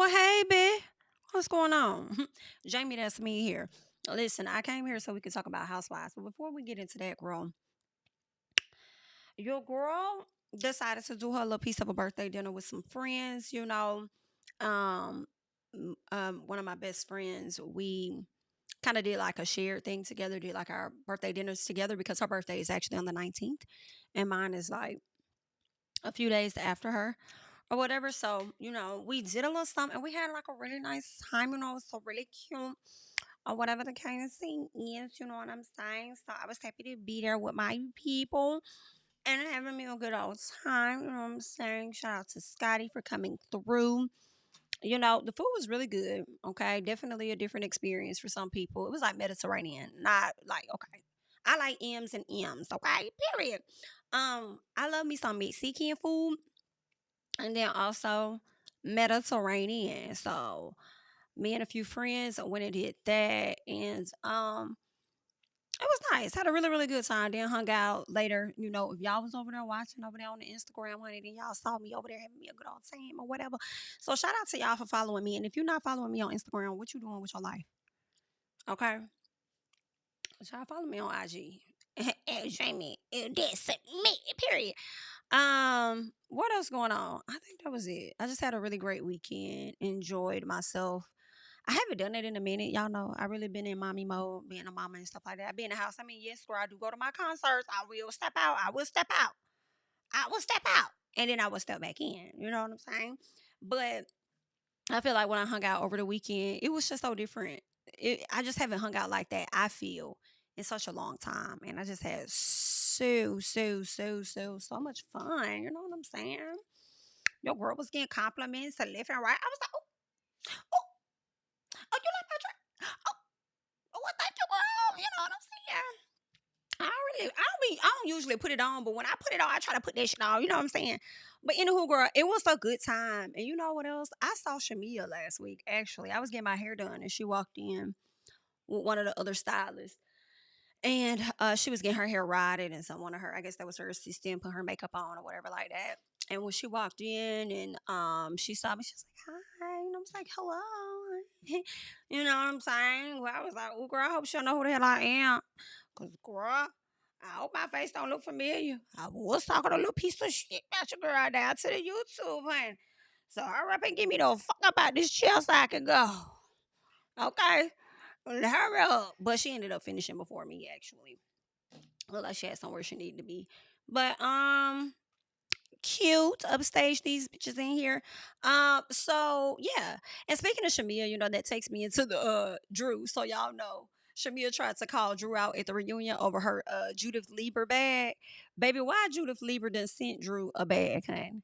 Well, hey, B. What's going on? Jamie, that's me here. Listen, I came here so we could talk about Housewives. But before we get into that, girl, your girl decided to do her little piece of a birthday dinner with some friends. Um, one of my best friends, we kind of did like a shared thing together, did like our birthday dinners together because her birthday is actually on the 19th and mine is like a few days after her or whatever. So, we did a little something and we had like a really nice time, it was so really cute or whatever the kind of thing is, you know what I'm saying? So I was happy to be there with my people and having me a good old time, you know what I'm saying? Shout out to Scotty for coming through. The food was really good. Okay. Definitely a different experience for some people. It was like Mediterranean, not like, okay. I like M's and M's, okay? Period. I love me some Mexican food and then also Mediterranean. So me and a few friends went and did that, and it was nice. Had a really really good time. Then hung out later. If y'all was over there watching over there on the Instagram, honey, then y'all saw me over there having me a good old time or whatever. So shout out to y'all for following me. And if you're not following me on Instagram, what you doing with your life? Okay, y'all follow me on IG. Jamie, that's me. Period. What else going on? I think that was it. I just had a really great weekend. Enjoyed myself. I haven't done it in a minute. Y'all know I really been in mommy mode, being a mama and stuff like that. I be in the house. I mean, yes, girl, I do go to my concerts. I will step out. I will step out. I will step out. And then I will step back in. You know what I'm saying? But I feel like when I hung out over the weekend, it was just so different. I just haven't hung out like that, I feel, in such a long time. And I just had so much fun. You know what I'm saying? Your girl was getting compliments to left and right. I was like, oh, oh, you like my dress? Oh, oh, well, thank you, girl. You know what I'm saying? I don't usually put it on, but when I put it on, I try to put that shit on. You know what I'm saying? But anywho, girl, it was a good time. And you know what else? I saw Shamia last week. Actually, I was getting my hair done, and she walked in with one of the other stylists, and she was getting her hair rotted, and someone of her, I guess that was her assistant, put her makeup on or whatever like that. And when she walked in and she saw me, she was like, "Hi," and I was like, "Hello." You know what I'm saying? Well, I was like, "Oh, girl, I hope she'll know who the hell I am." Cause girl, I hope my face don't look familiar. I was talking a little piece of shit about your girl down to the YouTube, honey. So hurry up and give me the fuck up out this chair so I can go. Okay? Hurry up. But she ended up finishing before me, actually. Looked like she had somewhere she needed to be. But cute upstage these bitches in here. So yeah. And speaking of Shamia, that takes me into the Drew. So y'all know Shamia tried to call Drew out at the reunion over her Judith Lieber bag. Baby, why Judith Lieber done sent Drew a bag, honey?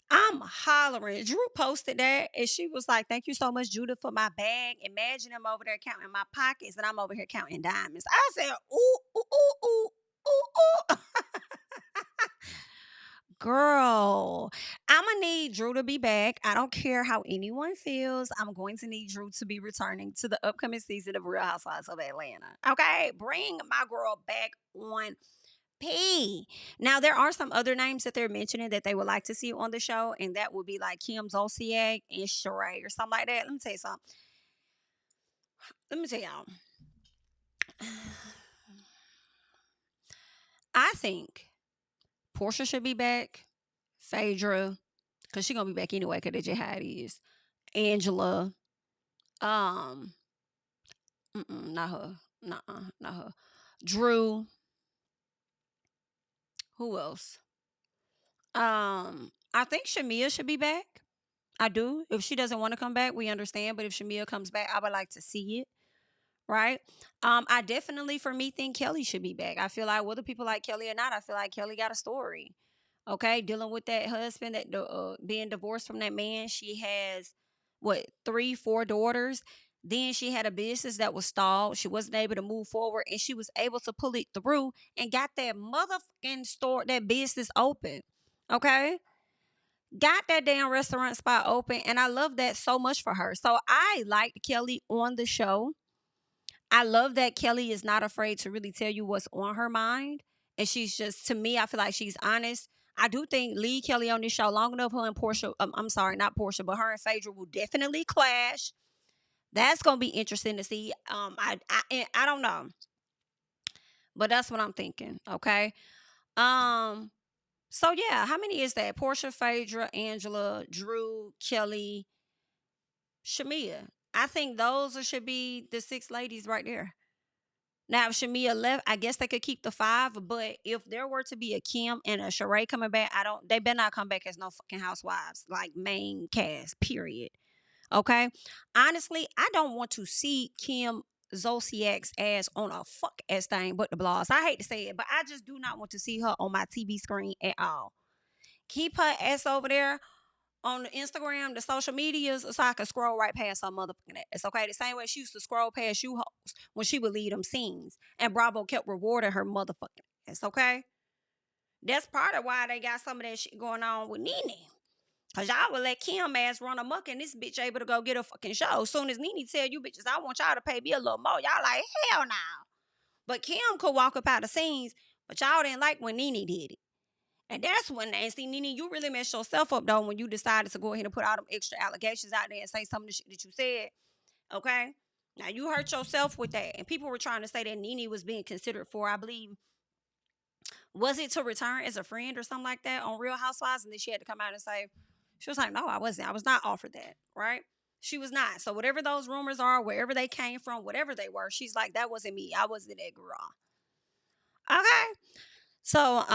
I'm hollering. Drew posted that and she was like, "Thank you so much, Judith, for my bag. Imagine him over there counting my pockets and I'm over here counting diamonds." I said, "Ooh, ooh, ooh, ooh, ooh, ooh." Girl, I'm gonna need Drew to be back. I don't care how anyone feels. I'm going to need Drew to be returning to the upcoming season of Real Housewives of Atlanta. Okay, bring my girl back on P. Now there are some other names that they're mentioning that they would like to see on the show, and that would be like Kim Zolciak and Sheree or something like that. Let me tell you something. Let me tell y'all. I think Porsha should be back. Phaedra, because she's gonna be back anyway, because that's just how it is. Angela, um, not her. Not her. Drew. Who else? I think Shamia should be back. I do. If she doesn't want to come back, we understand. But if Shamia comes back, I would like to see it. Right. I definitely, for me, think Kelly should be back. I feel like whether people like Kelly or not, I feel like Kelly got a story. Okay, dealing with that husband, that being divorced from that man. She has what, 3, 4 daughters. Then she had a business that was stalled. She wasn't able to move forward, and she was able to pull it through and got that motherfucking store, that business open. Okay, got that damn restaurant spot open, and I love that so much for her. So I liked Kelly on the show. I love that Kelly is not afraid to really tell you what's on her mind. And she's just, to me, I feel like she's honest. I do think Lee Kelly on this show long enough. Her and Porsha, I'm sorry, not Porsha, but her and Phaedra will definitely clash. That's gonna be interesting to see. I don't know, but that's what I'm thinking. Okay. Um. So yeah, how many is that? Porsha, Phaedra, Angela, Drew, Kelly, Shamia. I think those should be the 6 ladies right there. Now, if Shamia left, I guess they could keep the 5. But if there were to be a Kim and a Sheree coming back, they better not come back as no fucking housewives, like main cast, period. Okay? Honestly, I don't want to see Kim Zolciak's ass on a fuck ass thing but the blogs. I hate to say it, but I just do not want to see her on my TV screen at all. Keep her ass over there on the Instagram, the social medias, so I can scroll right past her motherfucking ass. Okay, the same way she used to scroll past you hoes when she would lead them scenes, and Bravo kept rewarding her motherfucking ass. Okay, that's part of why they got some of that shit going on with Nene. Cause y'all would let Kim ass run amok and this bitch able to go get a fucking show. As soon as Nene tell you bitches, I want y'all to pay me a little more, y'all like, hell no. But Kim could walk up out the scenes, but y'all didn't like when Nene did it. And that's when, and see, Nene, you really messed yourself up, though, when you decided to go ahead and put all them extra allegations out there and say some of the shit that you said, okay? Now, you hurt yourself with that. And people were trying to say that Nene was being considered for, I believe, was it to return as a friend or something like that on Real Housewives? And then she had to come out and say, she was like, no, I wasn't. I was not offered that, right? She was not. So whatever those rumors are, wherever they came from, whatever they were, she's like, that wasn't me. I wasn't that girl. Okay? So,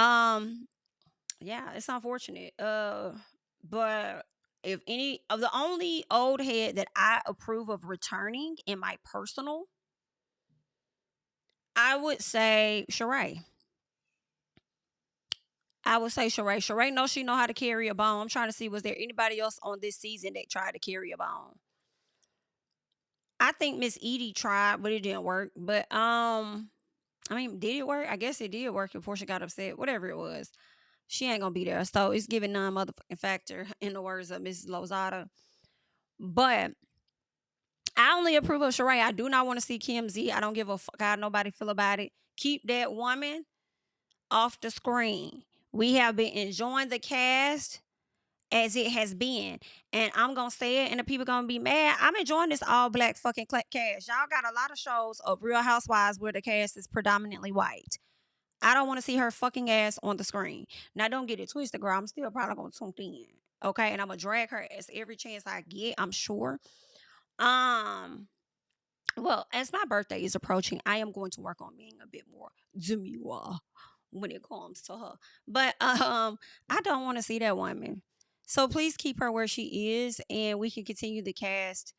yeah, it's unfortunate. But if any of the only old head that I approve of returning in my personal, I would say Sheree. I would say Sheree. Sheree knows she know how to carry a bone. I'm trying to see, was there anybody else on this season that tried to carry a bone? I think Miss Edie tried, but it didn't work. But I mean, did it work? I guess it did work. If Porsha got upset, whatever it was, she ain't gonna be there. So it's giving none motherfucking factor, in the words of Mrs. Lozada. But I only approve of Sheree. I do not want to see Kim Z. I don't give a fuck how nobody feel about it. Keep that woman off the screen. We have been enjoying the cast as it has been. And I'm going to say it, and the people going to be mad. I'm enjoying this all black fucking cast. Y'all got a lot of shows of Real Housewives where the cast is predominantly white. I don't want to see her fucking ass on the screen. Now, don't get it twisted, girl. I'm still probably going to tune in. Okay? And I'm going to drag her ass every chance I get, I'm sure. Well, as my birthday is approaching, I am going to work on being a bit more demure when it comes to her. But I don't want to see that woman. So please keep her where she is, and we can continue the cast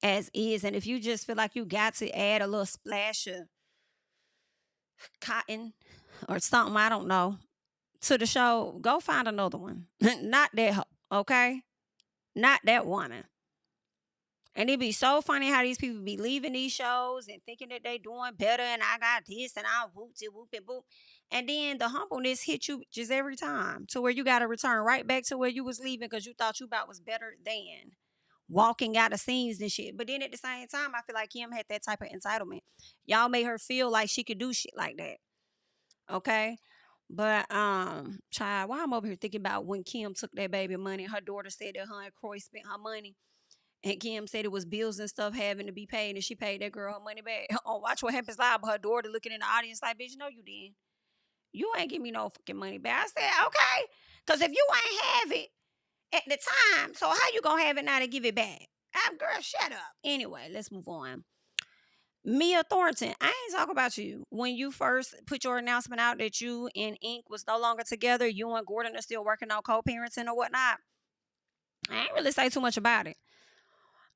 as is. And if you just feel like you got to add a little splash of cotton or something, I don't know, to the show, go find another one. Not that, okay? Not that woman. And it'd be so funny how these people be leaving these shows and thinking that they doing better, and I got this and I whoopty whoop and boop. And then the humbleness hit you just every time to where you got to return right back to where you was leaving because you thought you about was better than walking out of scenes and shit. But then at the same time, I feel like Kim had that type of entitlement. Y'all made her feel like she could do shit like that. Okay? But child, why I'm over here thinking about when Kim took that baby money, her daughter said that her and Croy spent her money. And Kim said it was bills and stuff having to be paid, and she paid that girl her money back. Oh, Watch What Happens Live, but her daughter looking in the audience like, bitch, no, you didn't. You ain't give me no fucking money back. I said, okay. Because if you ain't have it at the time, so how you going to have it now to give it back? Girl, shut up. Anyway, let's move on. Mia Thornton, I ain't talk about you. When you first put your announcement out that you and Ink was no longer together, you and Gordon are still working on co-parenting or whatnot, I ain't really say too much about it.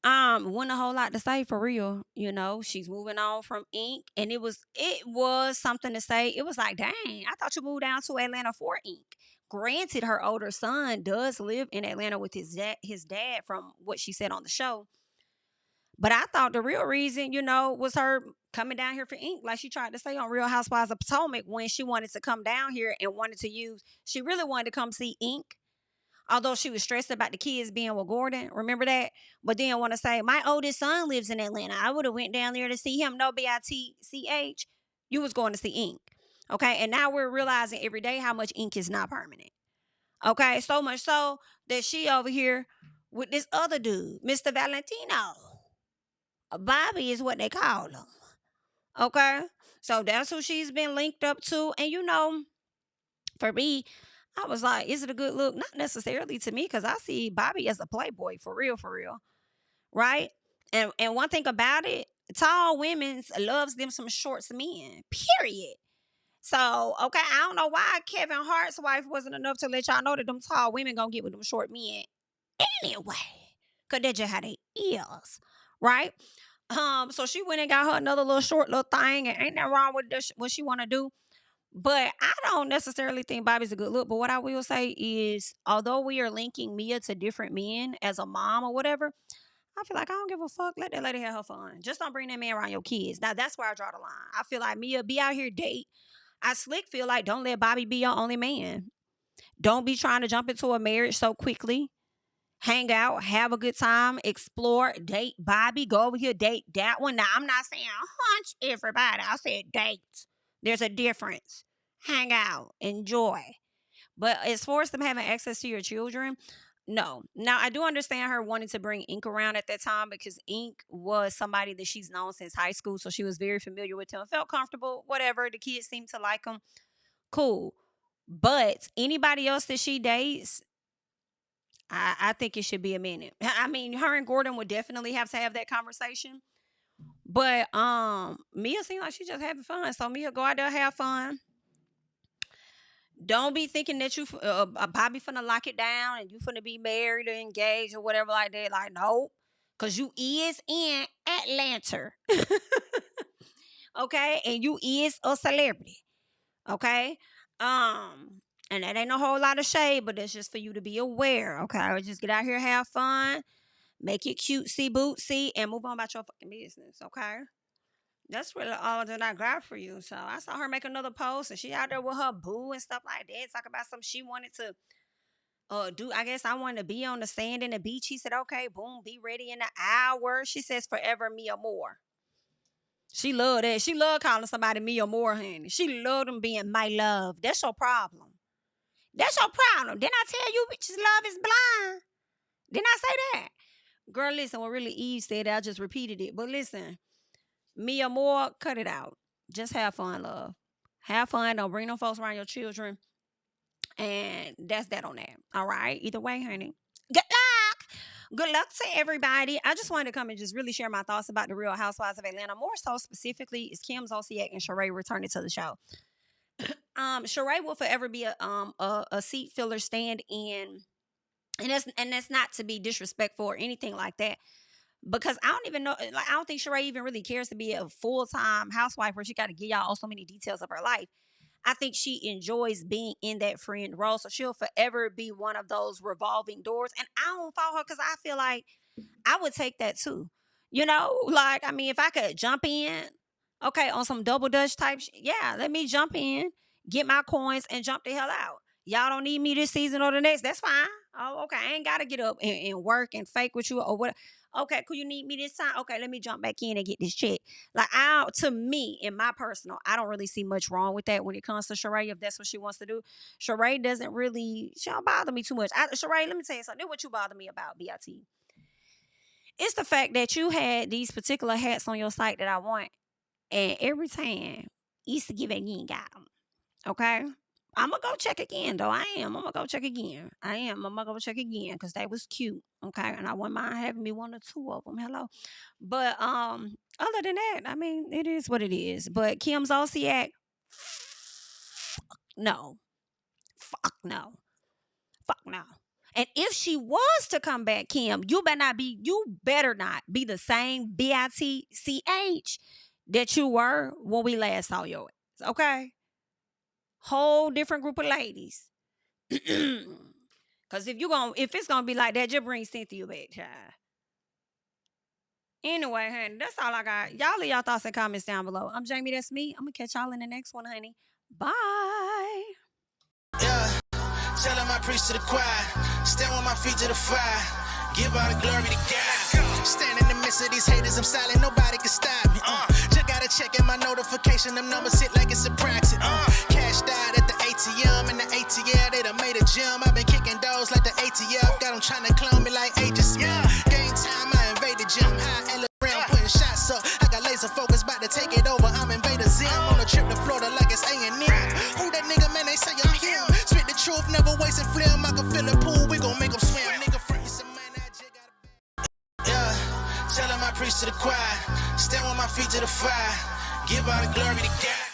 Wasn't a whole lot to say for real. You know, she's moving on from Ink, and it was something to say. It was like, dang, I thought you moved down to Atlanta for Ink. Granted, her older son does live in Atlanta with his dad, from what she said on the show. But I thought the real reason, was her coming down here for Ink, like she tried to say on Real Housewives of Potomac, when she wanted to come down here and she really wanted to come see Ink. Although she was stressed about the kids being with Gordon. Remember that? But then want to say, my oldest son lives in Atlanta. I would have went down there to see him. No, BITCH. You was going to see Ink. Okay? And now we're realizing every day how much Ink is not permanent. Okay, so much so that she over here with this other dude, Mr. Valentino. Bobby is what they call him. Okay, so that's who she's been linked up to. And for me, I was like, is it a good look? Not necessarily to me, because I see Bobby as a playboy for real, right? And one thing about it, tall women loves them some shorts men. Period. So, okay, I don't know why Kevin Hart's wife wasn't enough to let y'all know that them tall women gonna get with them short men anyway. Cause that's just how they is, right? So she went and got her another little short little thing, and ain't nothing wrong with this, what she wanna do. But I don't necessarily think Bobby's a good look. But what I will say is, although we are linking Mia to different men as a mom or whatever, I feel like I don't give a fuck. Let that lady have her fun. Just don't bring that man around your kids. Now, that's where I draw the line. I feel like Mia, be out here date. I slick feel like don't let Bobby be your only man. Don't be trying to jump into a marriage so quickly. Hang out, have a good time, explore, date Bobby, go over here, date that one. Now, I'm not saying hunch everybody. I said date. There's a difference. Hang out, enjoy. But as far as them having access to your children, no. Now, I do understand her wanting to bring Ink around at that time, because Ink was somebody that she's known since high school. So she was very familiar with him, felt comfortable, whatever. The kids seemed to like him. Cool. But anybody else that she dates, I think it should be a minute. I mean, her and Gordon would definitely have to have that conversation. But Mia seemed like she's just having fun. So Mia, go out there, have fun. Don't be thinking that you Bobby finna lock it down and you finna be married or engaged or whatever like that. Like, nope. Cause you is in Atlanta. Okay? And you is a celebrity. Okay? And that ain't a whole lot of shade, but it's just for you to be aware. Okay? Just get out here, have fun, make it cutesy bootsy, and move on about your fucking business. Okay? That's really all that I got for you. So I saw her make another post, and she out there with her boo and stuff like that. Talk about something she wanted to do. I guess I wanted to be on the sand in the beach. He said, okay, boom, be ready in an hour. She says, forever Mia Moore. She loved that. She loved calling somebody Mia Moore, honey. She loved them being my love. That's your problem. That's your problem. Didn't I tell you bitches love is blind? Didn't I say that? Girl, listen, what really Eve said, I just repeated it. But listen, Mia Moore, cut it out. Just have fun, love. Have fun. Don't bring no folks around your children. And that's that on that. All right? Either way, honey. Good luck. Good luck to everybody. I just wanted to come and just really share my thoughts about the Real Housewives of Atlanta. More so specifically is Kim Zolciak and Sheree returning to the show. Sheree will forever be a seat filler stand in. And that's not to be disrespectful or anything like that. Because I don't even know, like, I don't think Sheree even really cares to be a full-time housewife where she got to give y'all so many details of her life. I think she enjoys being in that friend role. So she'll forever be one of those revolving doors. And I don't follow her because I feel like I would take that too. Like, I mean, if I could jump in, okay, on some double dutch type yeah, let me jump in, get my coins, and jump the hell out. Y'all don't need me this season or the next. That's fine. Oh, okay. I ain't got to get up and work and fake with you or what. Okay, cool. You need me this time? Okay, let me jump back in and get this check. Like, to me, in my personal, I don't really see much wrong with that when it comes to Sheree, if that's what she wants to do. Sheree she don't bother me too much. Sheree, let me tell you something. What you bother me about, BIT? It's the fact that you had these particular hats on your site that I want, and every time you used to give it, you ain't got them. Okay? I'm going to go check again, though. I'm going to go check again. I'm going to go check again because they was cute. Okay? And I wouldn't mind having me one or two of them. Hello. But other than that, I mean, it is what it is. But Kim Zolciak, no. Fuck no. Fuck no. And if she was to come back, Kim, you better not be the same bitch that you were when we last saw your ass. Okay? Whole different group of ladies. Cause if it's gonna be like that, just bring Cynthia back, child. Anyway, honey, that's all I got. Y'all leave y'all thoughts and comments down below. I'm Jami, that's me. I'm gonna catch y'all in the next one, honey. Bye. Yeah, tell them I preach to the choir. Stand with my feet to the fire. Give all the glory to God. Stand in the midst of these haters, I'm silent, nobody can stop me. Just gotta check in my notification, them numbers hit like it's a proxy. Cashed out at the ATM, and the ATL, they done made a gym. I've been kicking ATF got them trying to clone me like Agent Smith. Game time, I invaded gym. High elephant, putting shots up. I got laser focus, about to take it over. I'm Invader Zim. On a trip to Florida like it's A&M. Who that nigga, man? They say I'm him. Spit the truth, never wasting film. I can fill the pool, we gon' make them swim. Nigga, front you some man, I just got a yeah, tell him I preach to the choir. Stand with my feet to the fire. Give all the glory to God.